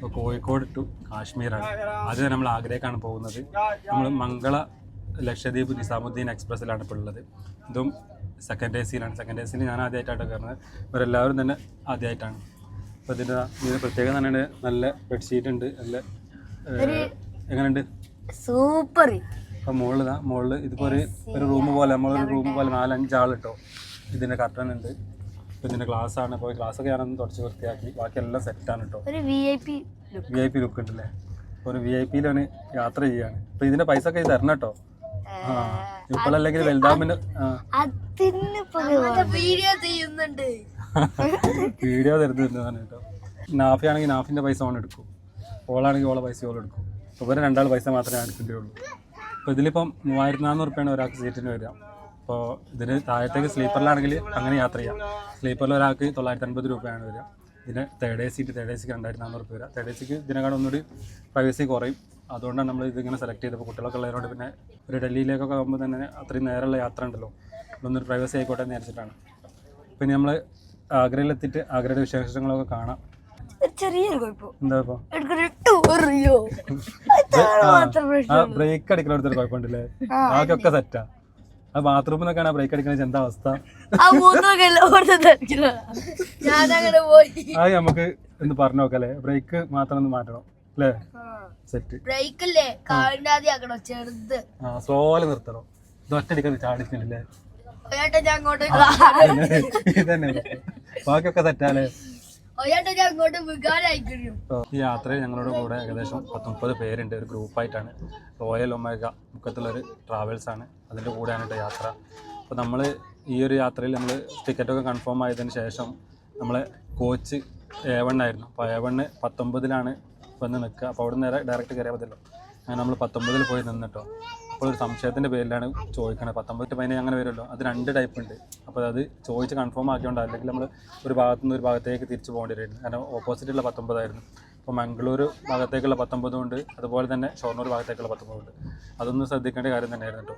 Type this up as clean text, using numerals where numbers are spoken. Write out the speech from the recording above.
ഇപ്പോൾ കോഴിക്കോട് ടു കാശ്മീരാണ്. അത് നമ്മൾ ആഗ്രഹക്കാണ് പോകുന്നത്. നമ്മൾ മംഗള ലക്ഷദ്വീപ് നിസാമുദ്ദീൻ എക്സ്പ്രസ്സിലാണ് ഇപ്പോൾ ഉള്ളത്. ഇതും സെക്കൻഡ് എ സിയിലാണ്. സെക്കൻഡ് എ സിയിൽ ഞാൻ ആദ്യമായിട്ടാണ് കയറുന്നത്. ഇവരെല്ലാവരും തന്നെ ആദ്യമായിട്ടാണ്. അപ്പോൾ ഇതിന് പ്രത്യേകം തന്നെ നല്ല ബെഡ്ഷീറ്റ് ഉണ്ട്. നല്ല എങ്ങനെയുണ്ട്? സൂപ്പർ. അപ്പോൾ മുകളിൽ ഇതിപ്പോൾ ഒരു റൂം പോലെ, നമ്മളൊരു റൂം പോലെ 4-5 ആൾ കേട്ടോ. ഇതിൻ്റെ കർട്ടൻ ഉണ്ട്. ഇപ്പോൾ ഇതിൻ്റെ ഗ്ലാസ് ആണ്. അപ്പോൾ ഗ്ലാസ്സൊക്കെ ഞാനൊന്ന് തുടച്ച് വൃത്തിയാക്കി. ബാക്കിയെല്ലാം സെറ്റാണ് കേട്ടോ. ഒരു VIP ലുക്ക് ഉണ്ടല്ലേ. അപ്പോൾ ഒരു VIP യിലാണ് യാത്ര ചെയ്യാണ്. അപ്പോൾ ഇതിൻ്റെ പൈസ ഒക്കെ തരണം കേട്ടോ. ഇപ്പോഴല്ലെങ്കിൽ വലുതാകുമ്പോൾ വീഡിയോ തരുന്നതാണ് കേട്ടോ. നാഫിയാണെങ്കിൽ നാഫിൻ്റെ പൈസ ഓൺ എടുക്കും, ഓളാണെങ്കിൽ ഓളെ പൈസ ഓൾ എടുക്കും. അപ്പോൾ ഇവരെ 2 ആൾ പൈസ മാത്രമേ എടുക്കേണ്ടതുള്ളൂ. അപ്പോൾ ഇതിലിപ്പം 3400 റുപ്യാണ് ഒരാൾക്ക് സീറ്റിന് വരിക. അപ്പോൾ ഇതിന് താഴത്തേക്ക് സ്ലീപ്പറിലാണെങ്കിൽ അങ്ങനെ യാത്ര ചെയ്യാം. സ്ലീപ്പറിൽ ഒരാൾക്ക് 950 രൂപയാണ് വരിക. ഇതിന് തേർഡ് എ സിക്ക് 2400 രൂപ വരിക. തേർഡ് എ സിക്ക് ഇതിനെക്കാളും ഒന്നുകൂടി പ്രൈവസി കുറയും. അതുകൊണ്ടാണ് നമ്മൾ ഇതിങ്ങനെ സെലക്ട് ചെയ്തപ്പോൾ. കുട്ടികളൊക്കെ ഉള്ളതുകൊണ്ട് പിന്നെ ഒരു ഡൽഹിയിലേക്കൊക്കെ ആകുമ്പോൾ തന്നെ അത്രയും നേരമുള്ള യാത്ര ഉണ്ടല്ലോ, ഇതൊന്നൊരു പ്രൈവസി ആയിക്കോട്ടെ എന്ന് വിചാരിച്ചിട്ടാണ്. പിന്നെ നമ്മൾ ആഗ്രയിലെത്തിയിട്ട് ആഗ്രയുടെ വിശേഷങ്ങളൊക്കെ കാണാം. ചെറിയൊരു കുഴപ്പം. എന്താ ഇപ്പോൾ ബ്രേക്ക് അടിക്കണടുത്തൊരു കുഴപ്പമുണ്ടല്ലേ? ബാക്കിയൊക്കെ സെറ്റാ. ആ ബാത്റൂമിൽ നിന്നൊക്കെയാണ് ബ്രേക്ക് അടിക്കണ എന്താ അവസ്ഥ? അത് നമുക്ക് ഒന്ന് പറഞ്ഞു നോക്കല്ലേ, ബ്രേക്ക് മാത്രം ഒന്ന് മാറ്റണം അല്ലേ? സെറ്റ് സ്ലോയില് നിർത്തണം. ഇത് ഒറ്റടിക്കാൻ ചാടിച്ചില്ലേ? ഇതന്നെ ബാക്കിയൊക്കെ സെറ്റാലേ. ഈ യാത്രയിൽ ഞങ്ങളുടെ കൂടെ ഏകദേശം 30 പേരുണ്ട്. ഒരു ഗ്രൂപ്പായിട്ടാണ്. റോയൽ ഒമേഗ മുക്കത്തുള്ളൊരു ട്രാവൽസാണ്, അതിൻ്റെ കൂടെയാണ് കേട്ടോ യാത്ര. അപ്പോൾ നമ്മൾ ഈ ഒരു യാത്രയിൽ നമ്മൾ ടിക്കറ്റൊക്കെ കൺഫേം ആയതിന് ശേഷം നമ്മളെ കോച്ച് A1 ആയിരുന്നു. അപ്പോൾ A1 19ലാണ് വന്ന് നിൽക്കുക. അപ്പോൾ അവിടെ നിന്ന് ഡയറക്റ്റ് കയറിയാൽ മതിയല്ലോ. അങ്ങനെ നമ്മൾ 19ൽ പോയി നിന്നിട്ടോ. അപ്പോൾ ഒരു സംശയത്തിൻ്റെ പേരിലാണ് ചോദിക്കണത്. 19-15 അങ്ങനെ വരുമല്ലോ. അത് 2 ടൈപ്പ് ഉണ്ട്. അപ്പോൾ അത് ചോദിച്ച് കൺഫേം ആക്കിയോണ്ട്, അല്ലെങ്കിൽ നമ്മൾ ഒരു ഭാഗത്തു നിന്ന് ഒരു ഭാഗത്തേക്ക് തിരിച്ചു പോകേണ്ടി വരുന്നു. കാരണം ഓപ്പോസിറ്റുള്ള 19 ആയിരുന്നു. അപ്പോൾ മംഗളൂരു ഭാഗത്തേക്കുള്ള 19 ഉണ്ട്, അതുപോലെ തന്നെ ഷൊർണൂർ ഭാഗത്തേക്കുള്ള 19 ഉണ്ട്. അതൊന്നും ശ്രദ്ധിക്കേണ്ട കാര്യം തന്നെയായിരുന്നു കേട്ടോ.